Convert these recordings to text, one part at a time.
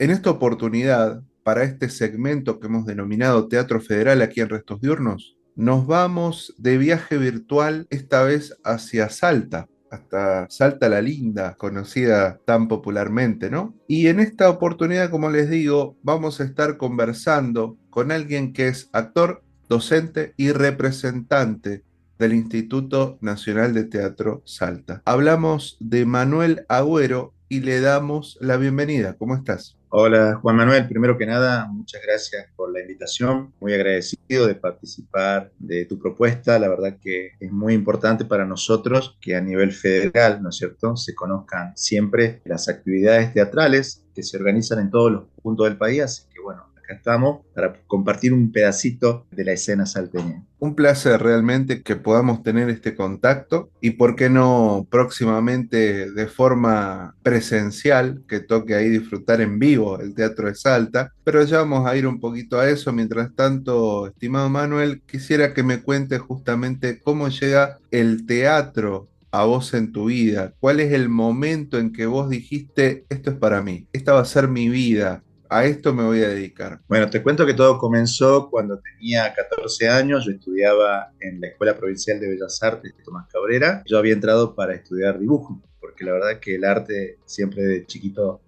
En esta oportunidad, para este segmento que hemos denominado Teatro Federal aquí en Restos Diurnos, nos vamos de viaje virtual, esta vez hacia Salta, hasta Salta la Linda, conocida tan popularmente, ¿no? Y en esta oportunidad, como les digo, vamos a estar conversando con alguien que es actor, docente y representante del Instituto Nacional de Teatro Salta. Hablamos de Manuel Agüero y le damos la bienvenida. ¿Cómo estás? Hola Juan Manuel, primero que nada, muchas gracias por la invitación, muy agradecido de participar de tu propuesta, la verdad que es muy importante para nosotros que a nivel federal, ¿no es cierto?, se conozcan siempre las actividades teatrales que se organizan en todos los puntos del país, así que bueno, acá estamos para compartir un pedacito de la escena salteña. Un placer realmente que podamos tener este contacto y por qué no próximamente de forma presencial, que toque ahí disfrutar en vivo el Teatro de Salta, pero ya vamos a ir un poquito a eso. Mientras tanto, estimado Manuel, quisiera que me cuentes justamente cómo llega el teatro a vos en tu vida. ¿Cuál es el momento en que vos dijiste, esto es para mí, esta va a ser mi vida, a esto me voy a dedicar? Bueno, te cuento que todo comenzó cuando tenía 14 años. Yo estudiaba en la Escuela Provincial de Bellas Artes de Tomás Cabrera. Yo había entrado para estudiar dibujo, porque la verdad que el arte siempre de chiquito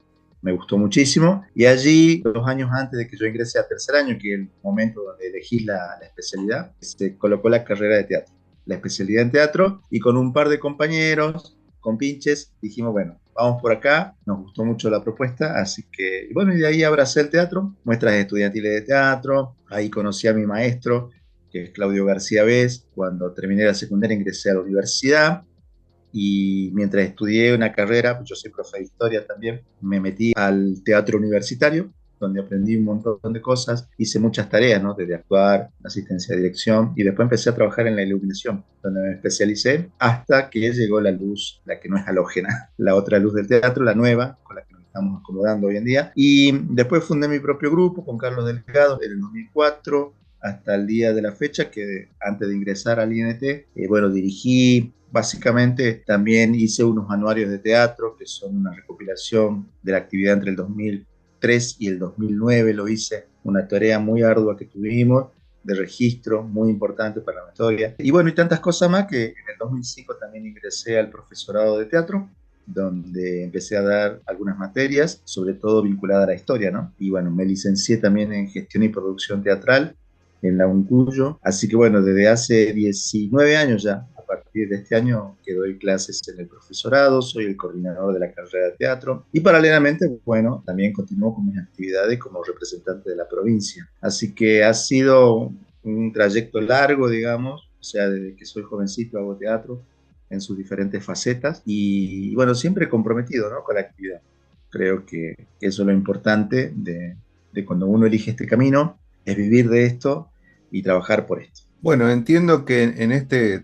me gustó muchísimo. Y allí, 2 años antes de que yo ingrese a tercer año, que es el momento donde elegí la especialidad, se colocó la carrera de teatro, la especialidad en teatro, y con un par de compañeros, con pinches, dijimos, bueno, vamos por acá, nos gustó mucho la propuesta, así que, y bueno, y de ahí abracé el teatro, muestras estudiantiles de teatro, ahí conocí a mi maestro, que es Claudio García Vez. Cuando terminé la secundaria ingresé a la universidad, y mientras estudié una carrera, pues yo soy profe de historia también, me metí al teatro universitario, donde aprendí un montón de cosas, hice muchas tareas, ¿no? Desde actuar, asistencia de dirección, y después empecé a trabajar en la iluminación, donde me especialicé hasta que llegó la luz, la que no es halógena, la otra luz del teatro, la nueva, con la que nos estamos acomodando hoy en día. Y después fundé mi propio grupo con Carlos Delgado en el 2004 hasta el día de la fecha, que antes de ingresar al INT, bueno, dirigí, básicamente también hice unos anuarios de teatro, que son una recopilación de la actividad entre el 2003 y el 2009, lo hice, una tarea muy ardua que tuvimos, de registro, muy importante para la historia. Y bueno, y tantas cosas más que en el 2005 también ingresé al profesorado de teatro, donde empecé a dar algunas materias, sobre todo vinculadas a la historia, ¿no? Y bueno, me licencié también en gestión y producción teatral en la UNCUYO. Así que bueno, desde hace 19 años ya, a partir de este año, que doy clases en el profesorado, soy el coordinador de la carrera de teatro y paralelamente, bueno, también continúo con mis actividades como representante de la provincia. Así que ha sido un trayecto largo, digamos, o sea, desde que soy jovencito hago teatro en sus diferentes facetas y bueno, siempre comprometido, ¿no?, con la actividad. Creo que eso es lo importante de cuando uno elige este camino, es vivir de esto y trabajar por esto. Bueno, entiendo que en este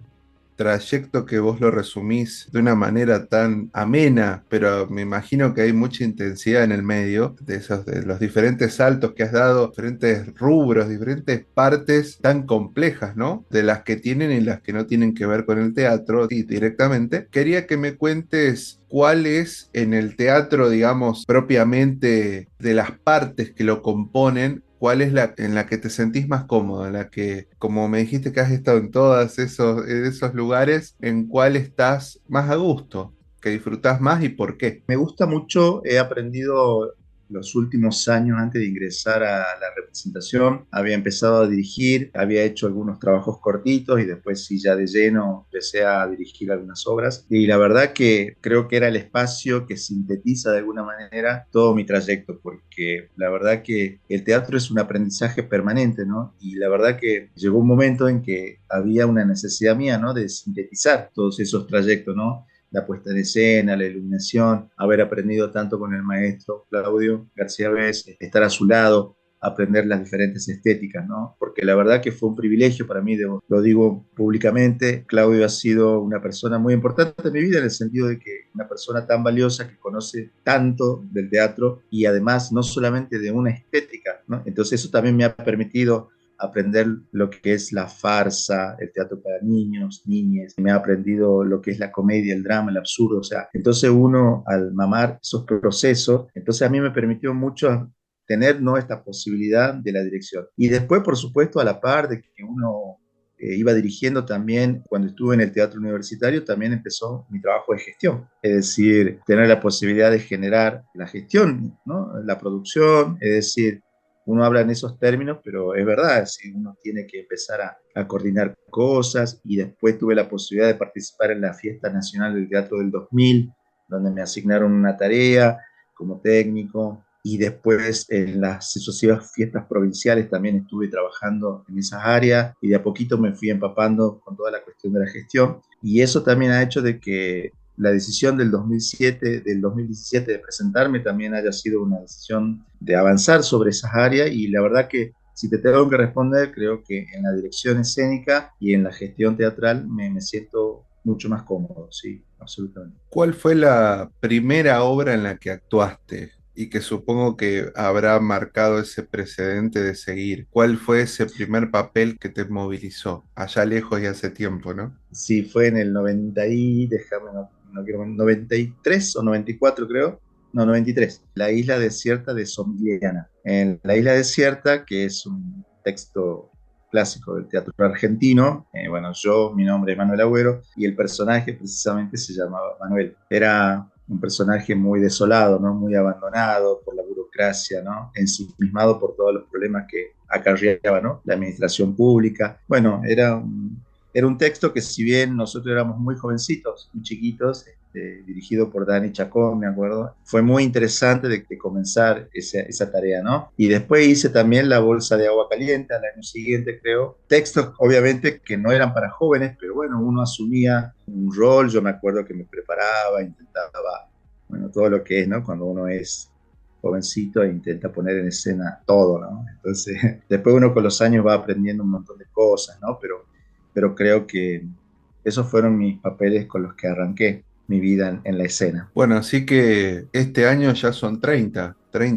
trayecto que vos lo resumís de una manera tan amena, pero me imagino que hay mucha intensidad en el medio de esos, de los diferentes saltos que has dado, diferentes rubros, diferentes partes tan complejas, ¿no? De las que tienen y las que no tienen que ver con el teatro y directamente. Quería que me cuentes cuál es en el teatro, digamos, propiamente de las partes que lo componen. ¿Cuál es la en la que te sentís más cómodo? En la que, como me dijiste que has estado en todos esos lugares, ¿en cuál estás más a gusto? ¿Que disfrutás más y por qué? Me gusta mucho, he aprendido los últimos años antes de ingresar a la representación, había empezado a dirigir, había hecho algunos trabajos cortitos y después sí ya de lleno empecé a dirigir algunas obras y la verdad que creo que era el espacio que sintetiza de alguna manera todo mi trayecto, porque la verdad que el teatro es un aprendizaje permanente, ¿no? Y la verdad que llegó un momento en que había una necesidad mía, ¿no?, de sintetizar todos esos trayectos, ¿no?, la puesta en escena, la iluminación, haber aprendido tanto con el maestro Claudio García Vez, estar a su lado, aprender las diferentes estéticas, ¿no? Porque la verdad que fue un privilegio para mí, lo digo públicamente, Claudio ha sido una persona muy importante en mi vida en el sentido de que una persona tan valiosa que conoce tanto del teatro y además no solamente de una estética, ¿no? Entonces eso también me ha permitido aprender lo que es la farsa, el teatro para niños, niñas, me ha aprendido lo que es la comedia, el drama, el absurdo, o sea, entonces uno al mamar esos procesos, entonces a mí me permitió mucho tener, ¿no?, esta posibilidad de la dirección. Y después, por supuesto, a la par de que uno iba dirigiendo también, cuando estuve en el teatro universitario, también empezó mi trabajo de gestión, es decir, tener la posibilidad de generar la gestión, ¿no?, la producción, es decir, uno habla en esos términos, pero es verdad, si uno tiene que empezar a coordinar cosas, y después tuve la posibilidad de participar en la Fiesta Nacional del Teatro del 2000, donde me asignaron una tarea como técnico, y después en las sucesivas fiestas provinciales también estuve trabajando en esas áreas, y de a poquito me fui empapando con toda la cuestión de la gestión, y eso también ha hecho de que la decisión del 2007, del 2017 de presentarme también haya sido una decisión de avanzar sobre esas áreas, y la verdad que si te tengo que responder, creo que en la dirección escénica y en la gestión teatral me siento mucho más cómodo, sí, absolutamente. ¿Cuál fue la primera obra en la que actuaste y que supongo que habrá marcado ese precedente de seguir? ¿Cuál fue ese primer papel que te movilizó? Allá lejos y hace tiempo, ¿no? Sí, fue en el 90 y, déjame, no quiero, 93 o 94 creo, no, 93, La isla desierta de Sommeliana. En La isla desierta, que es un texto clásico del teatro argentino, bueno, mi nombre es Manuel Agüero, y el personaje precisamente se llamaba Manuel. Era un personaje muy desolado, ¿no?, muy abandonado por la burocracia, ¿no?, ensimismado por todos los problemas que acarreaba, ¿no?, la administración pública. Bueno, era un texto que, si bien nosotros éramos muy jovencitos, muy chiquitos, dirigido por Dani Chacón, me acuerdo, fue muy interesante de comenzar esa tarea, ¿no? Y después hice también La bolsa de agua caliente al año siguiente, creo. Textos, obviamente, que no eran para jóvenes, pero bueno, uno asumía un rol. Yo me acuerdo que me preparaba, intentaba, bueno, todo lo que es, ¿no?, cuando uno es jovencito e intenta poner en escena todo, ¿no? Entonces, después uno con los años va aprendiendo un montón de cosas, ¿no? Pero creo que esos fueron mis papeles con los que arranqué mi vida en la escena. Bueno, así que este año ya son 30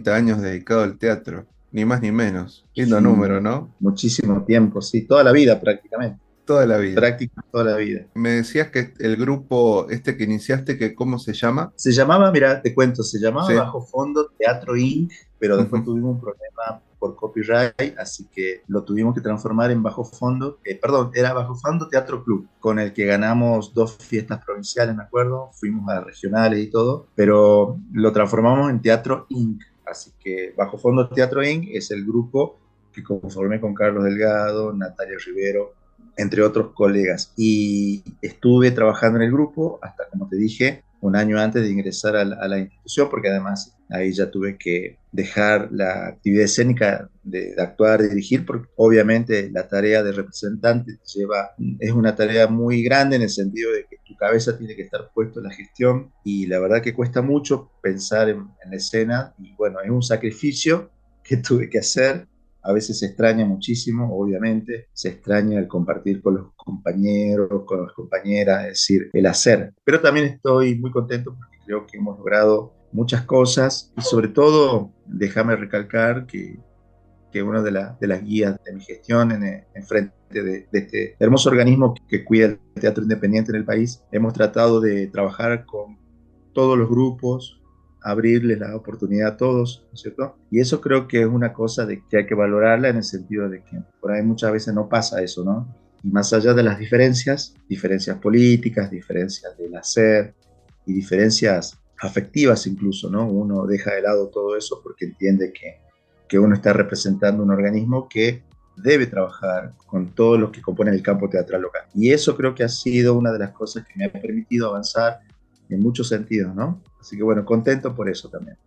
años dedicado al teatro, ni más ni menos. Lindo Sí, número, ¿no? muchísimo tiempo, sí, toda la vida prácticamente, Toda la vida. prácticamente toda la vida. Me decías que el grupo este que iniciaste, que ¿cómo se llama? Se llamaba, mira, te cuento, se llamaba Sí. Bajo Fondo Teatro Inc., pero después Ujú. tuvimos un problema por copyright, así que lo tuvimos que transformar en Bajo Fondo, perdón, era Bajo Fondo Teatro Club, con el que ganamos 2 fiestas provinciales, me acuerdo, fuimos a regionales y todo, pero lo transformamos en Teatro Inc., así que Bajo Fondo Teatro Inc. es el grupo que conformé con Carlos Delgado, Natalia Rivero, entre otros colegas. Y estuve trabajando en el grupo hasta, como te dije, un año antes de ingresar a la institución, porque además ahí ya tuve que dejar la actividad escénica de actuar, de dirigir, porque obviamente la tarea de representante es una tarea muy grande en el sentido de que tu cabeza tiene que estar puesto en la gestión, y la verdad que cuesta mucho pensar en la escena, y bueno, es un sacrificio que tuve que hacer. A veces se extraña muchísimo, obviamente, se extraña el compartir con los compañeros, con las compañeras, es decir, el hacer. Pero también estoy muy contento porque creo que hemos logrado muchas cosas, y sobre todo, déjame recalcar que una de las guías de mi gestión en frente de este hermoso organismo que cuida el teatro independiente en el país, hemos tratado de trabajar con todos los grupos, abrirles la oportunidad a todos, ¿no es cierto? Y eso creo que es una cosa de que hay que valorarla, en el sentido de que por ahí muchas veces no pasa eso, ¿no? Y más allá de las diferencias políticas, diferencias del hacer y diferencias afectivas incluso, ¿no? Uno deja de lado todo eso porque entiende que uno está representando un organismo que debe trabajar con todos los que componen el campo teatral local. Y eso creo que ha sido una de las cosas que me ha permitido avanzar en muchos sentidos, ¿no? Así que bueno, contento por eso también.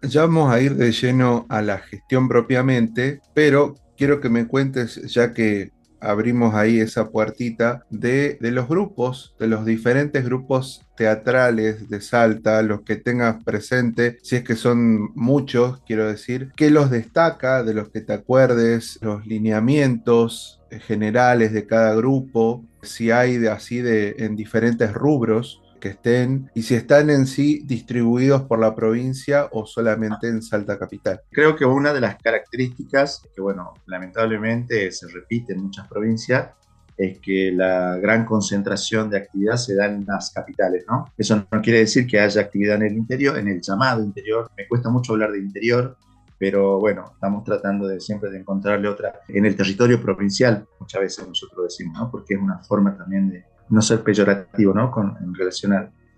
Ya vamos a ir de lleno a la gestión propiamente, pero quiero que me cuentes, ya que abrimos ahí esa puertita, de los grupos, de los diferentes grupos teatrales de Salta, los que tengas presente, si es que son muchos, quiero decir, qué los destaca, de los que te acuerdes, los lineamientos generales de cada grupo, si hay de así de en diferentes rubros que estén y si están en sí distribuidos por la provincia o solamente en Salta Capital. Creo que una de las características que, bueno, lamentablemente se repite en muchas provincias es que la gran concentración de actividad se da en las capitales, ¿no? Eso no quiere decir que haya actividad en el interior, en el llamado interior. Me cuesta mucho hablar de interior, pero bueno, estamos tratando de siempre de encontrarle otra en el territorio provincial, muchas veces nosotros decimos, ¿no? Porque es una forma también de no ser peyorativo, ¿no? En relación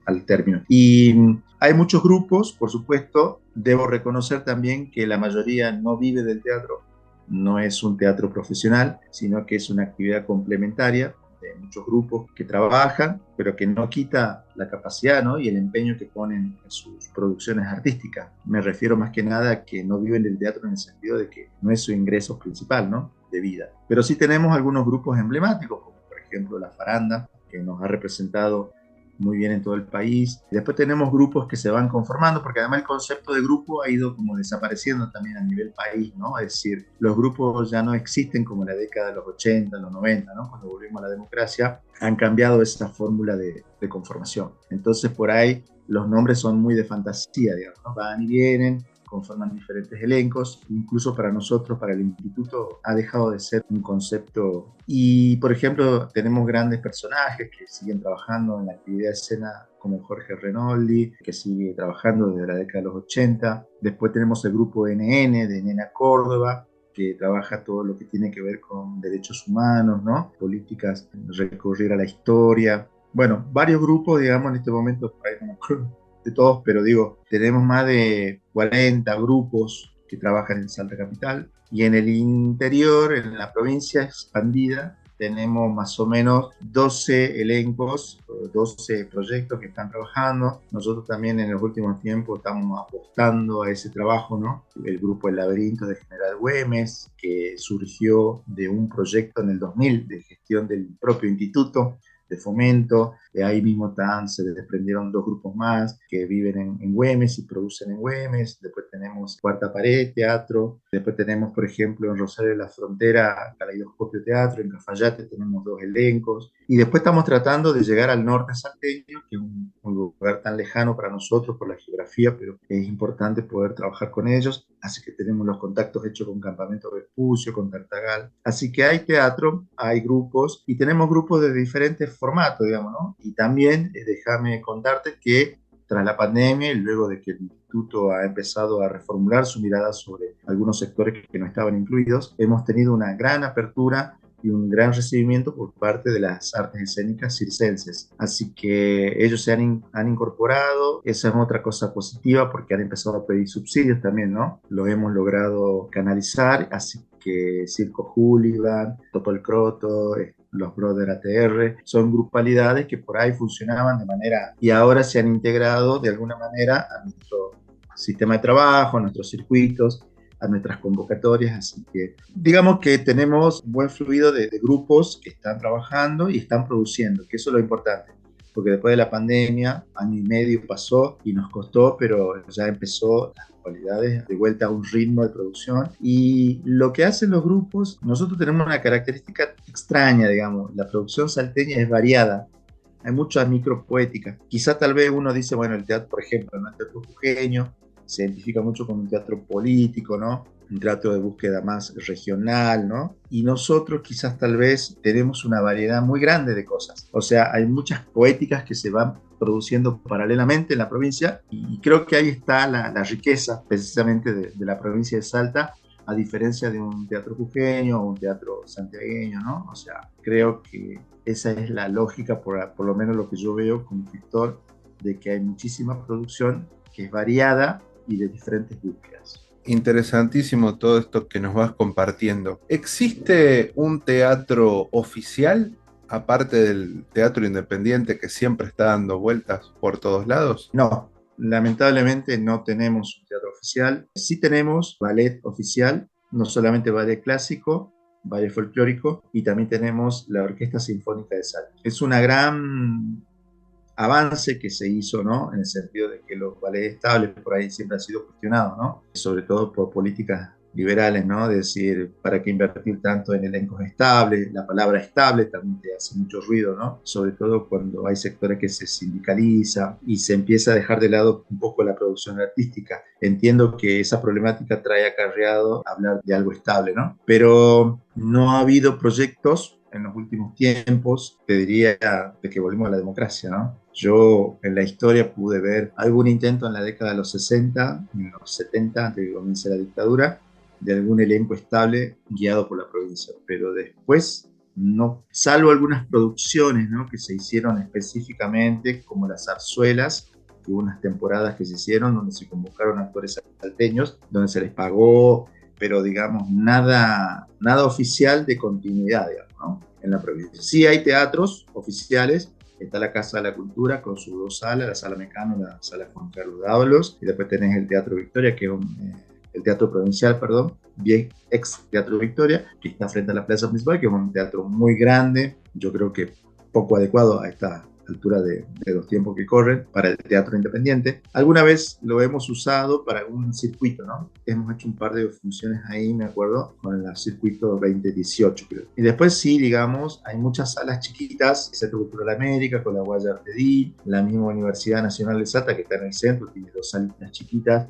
al término. Y hay muchos grupos, por supuesto, debo reconocer también que la mayoría no vive del teatro, no es un teatro profesional, sino que es una actividad complementaria de muchos grupos que trabajan, pero que no quita la capacidad, ¿no? Y el empeño que ponen en sus producciones artísticas. Me refiero más que nada a que no viven del teatro en el sentido de que no es su ingreso principal, ¿no? De vida. Pero sí tenemos algunos grupos emblemáticos, como por ejemplo La Faranda, que nos ha representado muy bien en todo el país. Después tenemos grupos que se van conformando, porque además el concepto de grupo ha ido como desapareciendo también a nivel país, ¿no? Es decir, los grupos ya no existen como en la década de los 80, los 90, ¿no? Cuando volvimos a la democracia, han cambiado esa fórmula de conformación. Entonces, por ahí los nombres son muy de fantasía, digamos, ¿no? Van y vienen, conforman diferentes elencos, incluso para nosotros, para el instituto, ha dejado de ser un concepto. Y, por ejemplo, tenemos grandes personajes que siguen trabajando en la actividad de escena, como Jorge Renoldi, que sigue trabajando desde la década de los 80. Después tenemos el grupo NN, de Nena Córdoba, que trabaja todo lo que tiene que ver con derechos humanos, ¿no? Políticas, recurrir a la historia. Bueno, varios grupos, digamos, en este momento, de todos, pero digo, tenemos más de 40 grupos que trabajan en Salta Capital y en el interior, en la provincia expandida, tenemos más o menos 12 elencos, 12 proyectos que están trabajando. Nosotros también en los últimos tiempos estamos apostando a ese trabajo, ¿no? El grupo El Laberinto de General Güemes, que surgió de un proyecto en el 2000 de gestión del propio instituto de fomento. Ahí mismo se desprendieron dos grupos más que viven en Güemes y producen en Güemes. Después tenemos Cuarta Pared, teatro. Después tenemos, por ejemplo, en Rosario de la Frontera, Caleidoscopio Teatro. En Cafayate tenemos dos elencos. Y después estamos tratando de llegar al norte salteño, que es un lugar tan lejano para nosotros por la geografía, pero es importante poder trabajar con ellos. Así que tenemos los contactos hechos con Campamento Vespucio, con Tartagal. Así que hay teatro, hay grupos y tenemos grupos de diferentes formatos, digamos, ¿no? Y también déjame contarte que tras la pandemia y luego de que el instituto ha empezado a reformular su mirada sobre algunos sectores que no estaban incluidos, hemos tenido una gran apertura y un gran recibimiento por parte de las artes escénicas circenses. Así que ellos han incorporado, esa es otra cosa positiva porque han empezado a pedir subsidios también, ¿no? Lo hemos logrado canalizar, así que Circo Hooligan, Topo el Croto, los Brother ATR, son grupalidades que por ahí funcionaban de manera y ahora se han integrado de alguna manera a nuestro sistema de trabajo, a nuestros circuitos, a nuestras convocatorias, así que digamos que tenemos un buen fluido de grupos que están trabajando y están produciendo, que eso es lo importante, porque después de la pandemia, año y medio pasó y nos costó, pero ya empezó las cualidades de vuelta a un ritmo de producción. Y lo que hacen los grupos, nosotros tenemos una característica extraña, digamos, la producción salteña es variada, hay mucha micropoética. Quizá tal vez uno dice, bueno, el teatro, por ejemplo, ¿no? El teatro jujeño se identifica mucho con un teatro político, ¿no? Un teatro de búsqueda más regional, ¿no? Y nosotros quizás tal vez tenemos una variedad muy grande de cosas. O sea, hay muchas poéticas que se van produciendo paralelamente en la provincia y creo que ahí está la riqueza precisamente de la provincia de Salta, a diferencia de un teatro jujeño o un teatro santiagueño, ¿no? O sea, creo que esa es la lógica, por lo menos lo que yo veo como gestor, de que hay muchísima producción que es variada y de diferentes búsquedas. Interesantísimo todo esto que nos vas compartiendo. ¿Existe un teatro oficial, aparte del teatro independiente que siempre está dando vueltas por todos lados? No, lamentablemente no tenemos un teatro oficial. Sí tenemos ballet oficial, no solamente ballet clásico, ballet folclórico, y también tenemos la Orquesta Sinfónica de Salta. Es una gran avance que se hizo, ¿no? En el sentido de que los ballets estables por ahí siempre han sido cuestionados, ¿no? Sobre todo por políticas liberales, ¿no? De decir, ¿para qué invertir tanto en elencos estables? La palabra estable también te hace mucho ruido, ¿no? Sobre todo cuando hay sectores que se sindicaliza y se empieza a dejar de lado un poco la producción artística. Entiendo que esa problemática trae acarreado hablar de algo estable, ¿no? Pero no ha habido proyectos en los últimos tiempos, te diría, de que volvimos a la democracia, ¿no? Yo en la historia pude ver algún intento en la década de los 60, en los 70, antes de que comience la dictadura, de algún elenco estable guiado por la provincia, pero después no, salvo algunas producciones, ¿no?, que se hicieron específicamente, como las zarzuelas, que hubo unas temporadas que se hicieron donde se convocaron actores salteños, donde se les pagó, pero digamos, nada oficial de continuidad, digamos, ¿no?, en la provincia. Sí hay teatros oficiales. Está la Casa de la Cultura con sus dos salas, la Sala Mecano, la Sala Juan Carlos Dávalos, y después tenés el Teatro Victoria, que es el Teatro Provincial, perdón, bien ex Teatro Victoria, que está frente a la Plaza Principal, que es un teatro muy grande, yo creo que poco adecuado a esta altura de los tiempos que corren para el teatro independiente. Alguna vez lo hemos usado para algún circuito, ¿no? Hemos hecho un par de funciones ahí, me acuerdo, con el circuito 2018, creo. Y después sí, digamos, hay muchas salas chiquitas, el Centro Cultural América, con la Guaya Artedí, la misma Universidad Nacional de Salta, que está en el centro, tiene dos salitas chiquitas,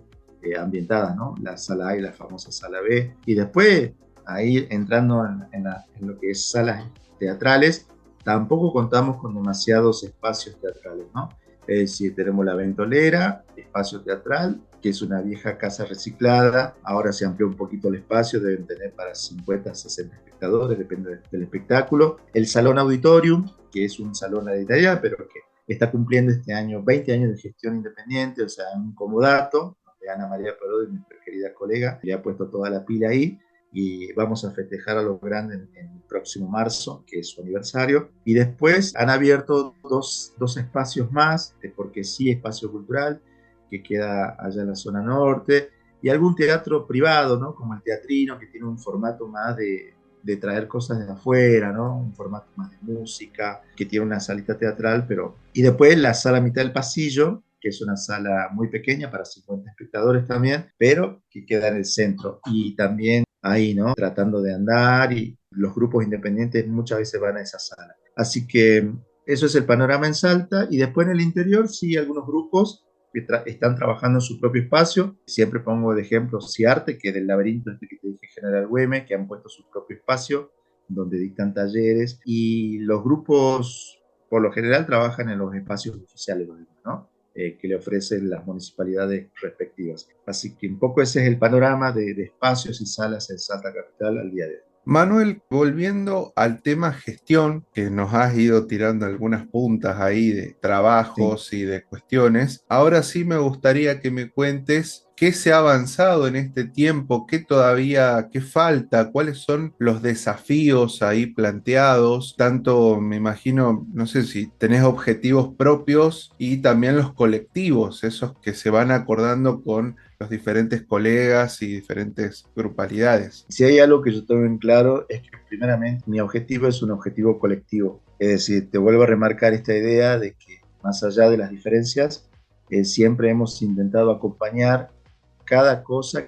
ambientadas, ¿no? La sala A y la famosa sala B. Y después, ahí entrando en lo que es salas teatrales, tampoco contamos con demasiados espacios teatrales, ¿no? Es decir, tenemos la Ventolera, espacio teatral, que es una vieja casa reciclada, ahora se amplió un poquito el espacio, deben tener para 50, 60 espectadores, depende del espectáculo. El Salón Auditorium, que es un salón de Italia, pero que está cumpliendo este año 20 años de gestión independiente, o sea, un comodato, donde Ana María Parodi, nuestra querida colega, le ha puesto toda la pila ahí, y vamos a festejar a lo grande en el próximo marzo, que es su aniversario. Y después han abierto dos espacios más, porque sí, espacio cultural, que queda allá en la zona norte, y algún teatro privado, ¿no?, como el Teatrino, que tiene un formato más de traer cosas de afuera, ¿no?, un formato más de música, que tiene una salita teatral, pero... Y después la sala mitad del pasillo, que es una sala muy pequeña para 50 espectadores también, pero que queda en el centro. Y también ahí, ¿no?, tratando de andar, y los grupos independientes muchas veces van a esa sala. Así que eso es el panorama en Salta, y después en el interior sí, algunos grupos que están trabajando en su propio espacio. Siempre pongo de ejemplo Ciarte, que es el laberinto este que te dije, General Güemes, que han puesto su propio espacio, donde dictan talleres, y los grupos por lo general trabajan en los espacios oficiales, ¿no?, que le ofrecen las municipalidades respectivas. Así que un poco ese es el panorama de espacios y salas en Salta Capital al día de hoy. Manuel, volviendo al tema gestión, que nos has ido tirando algunas puntas ahí de Sí. trabajos y de cuestiones, ahora sí me gustaría que me cuentes qué se ha avanzado en este tiempo, qué todavía, qué falta, cuáles son los desafíos ahí planteados, tanto me imagino, no sé si tenés objetivos propios y también los colectivos, esos que se van acordando con los diferentes colegas y diferentes grupalidades. Si hay algo que yo tengo en claro es que primeramente mi objetivo es un objetivo colectivo. Es decir, te vuelvo a remarcar esta idea de que más allá de las diferencias, siempre hemos intentado acompañar cada cosa,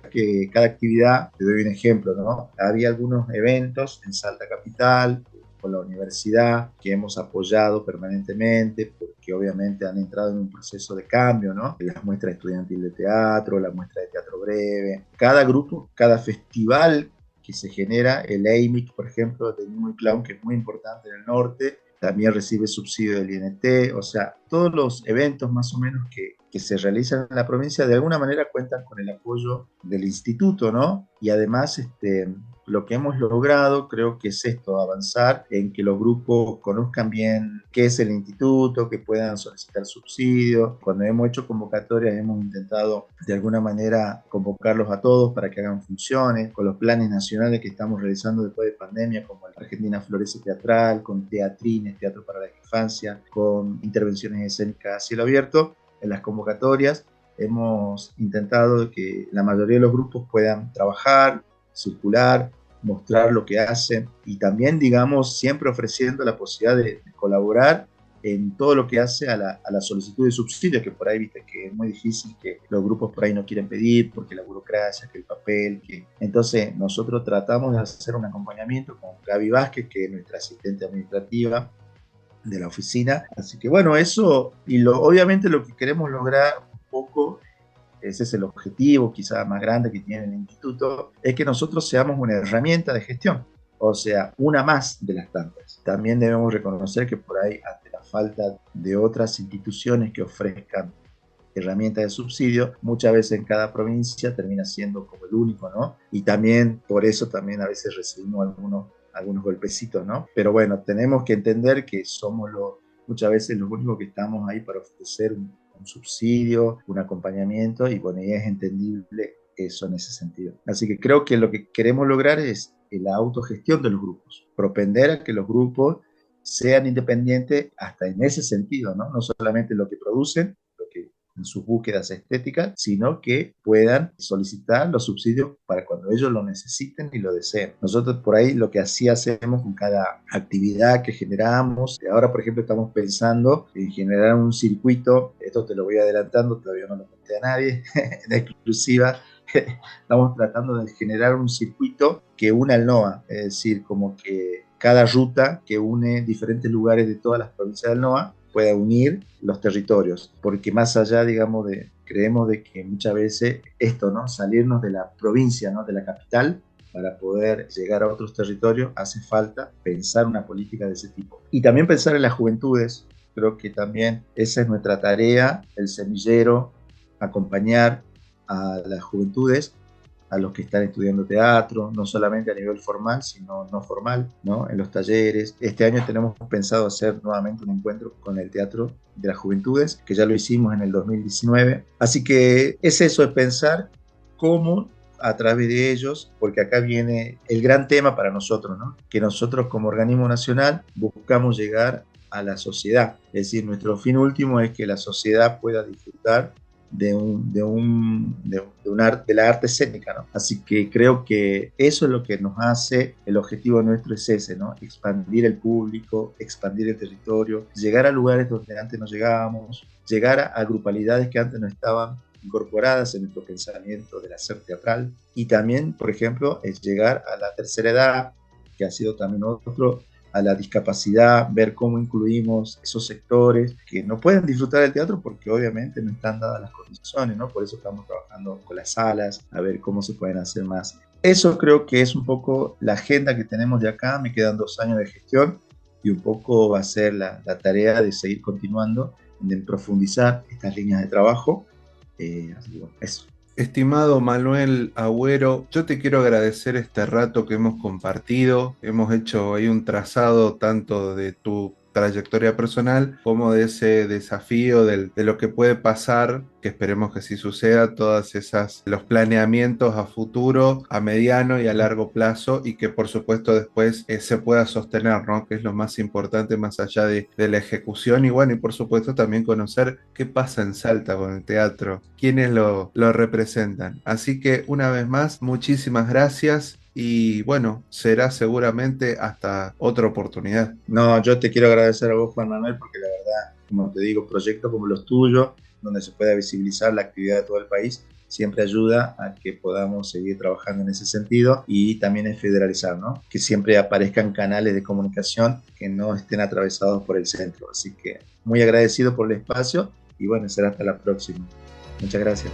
cada actividad. Te doy un ejemplo, ¿no? Había algunos eventos en Salta Capital con la universidad que hemos apoyado permanentemente, porque obviamente han entrado en un proceso de cambio, ¿no? Las muestras estudiantil de teatro, la muestra de teatro breve, cada grupo, cada festival que se genera, el EIMIC, por ejemplo, de Mimo y Clown, que es muy importante en el norte, también recibe subsidio del INT, o sea, todos los eventos más o menos que se realizan en la provincia de alguna manera cuentan con el apoyo del instituto, ¿no? Y además, lo que hemos logrado creo que es esto, avanzar en que los grupos conozcan bien qué es el instituto, que puedan solicitar subsidios. Cuando hemos hecho convocatorias hemos intentado de alguna manera convocarlos a todos para que hagan funciones, con los planes nacionales que estamos realizando después de pandemia, como el Argentina Florece Teatral, con teatrines, teatro para la infancia, con intervenciones escénicas a cielo abierto. En las convocatorias hemos intentado que la mayoría de los grupos puedan trabajar, circular, mostrar lo que hacen, y también, digamos, siempre ofreciendo la posibilidad de colaborar en todo lo que hace a la solicitud de subsidios, que por ahí viste que es muy difícil, que los grupos por ahí no quieren pedir, porque la burocracia, que el papel, que... Entonces nosotros tratamos de hacer un acompañamiento con Gaby Vázquez, que es nuestra asistente administrativa de la oficina. Así que bueno, eso, y obviamente lo que queremos lograr un poco, ese es el objetivo quizá más grande que tiene el instituto, es que nosotros seamos una herramienta de gestión, o sea, una más de las tantas. También debemos reconocer que por ahí, ante la falta de otras instituciones que ofrezcan herramientas de subsidio, muchas veces en cada provincia termina siendo como el único, ¿no? Y también, por eso también a veces recibimos algunos golpecitos, ¿no? Pero bueno, tenemos que entender que somos muchas veces los únicos que estamos ahí para ofrecer un subsidio, un acompañamiento, y bueno, y es entendible eso en ese sentido. Así que creo que lo que queremos lograr es la autogestión de los grupos, propender a que los grupos sean independientes hasta en ese sentido, ¿no? No solamente lo que producen, lo que en sus búsquedas estéticas, sino que puedan solicitar los subsidios para cuando ellos lo necesiten y lo deseen. Nosotros por ahí lo que así hacemos con cada actividad que generamos. Ahora, por ejemplo, estamos pensando en generar un circuito, esto te lo voy adelantando, todavía no lo conté a nadie, en exclusiva. Estamos tratando de generar un circuito que una al NOA, es decir, como que cada ruta que une diferentes lugares de todas las provincias del NOA pueda unir los territorios, porque más allá, digamos, creemos de que muchas veces esto, ¿no? Salirnos de la provincia, ¿no? De la capital, para poder llegar a otros territorios, hace falta pensar una política de ese tipo. Y también pensar en las juventudes, creo que también esa es nuestra tarea, el semillero, acompañar a las juventudes, a los que están estudiando teatro, no solamente a nivel formal, sino no formal, ¿no? En los talleres. Este año tenemos pensado hacer nuevamente un encuentro con el Teatro de las Juventudes, que ya lo hicimos en el 2019. Así que es eso, es pensar cómo a través de ellos, porque acá viene el gran tema para nosotros, ¿no? Que nosotros como organismo nacional buscamos llegar a la sociedad. Es decir, nuestro fin último es que la sociedad pueda disfrutar de la arte escénica, ¿no? Así que creo que eso es lo que nos hace, el objetivo nuestro es ese, ¿no? Expandir el público, expandir el territorio, llegar a lugares donde antes no llegábamos, llegar a grupalidades que antes no estaban incorporadas en nuestro pensamiento del hacer teatral, y también, por ejemplo, es llegar a la tercera edad, que ha sido también otro, a la discapacidad, ver cómo incluimos esos sectores que no pueden disfrutar del teatro porque obviamente no están dadas las condiciones, ¿no? Por eso estamos trabajando con las salas, a ver cómo se pueden hacer más. Eso creo que es un poco la agenda que tenemos de acá. Me quedan 2 años de gestión y un poco va a ser la tarea de seguir continuando, de profundizar estas líneas de trabajo. Así que bueno, eso. Estimado Manuel Agüero, yo te quiero agradecer este rato que hemos compartido. Hemos hecho ahí un trazado tanto de tu trayectoria personal como de ese desafío de lo que puede pasar, que esperemos que sí suceda, los planeamientos a futuro, a mediano y a largo plazo, y que por supuesto después se pueda sostener, ¿no? Que es lo más importante más allá de la ejecución. Y bueno, y por supuesto también conocer qué pasa en Salta con el teatro, quiénes lo representan. Así que una vez más, muchísimas gracias. Y bueno, será seguramente hasta otra oportunidad. No, yo te quiero agradecer a vos, Juan Manuel, porque la verdad, como te digo, proyectos como los tuyos, donde se pueda visibilizar la actividad de todo el país, siempre ayuda a que podamos seguir trabajando en ese sentido, y también en federalizar, ¿no? Que siempre aparezcan canales de comunicación que no estén atravesados por el centro. Así que muy agradecido por el espacio y bueno, será hasta la próxima. Muchas gracias.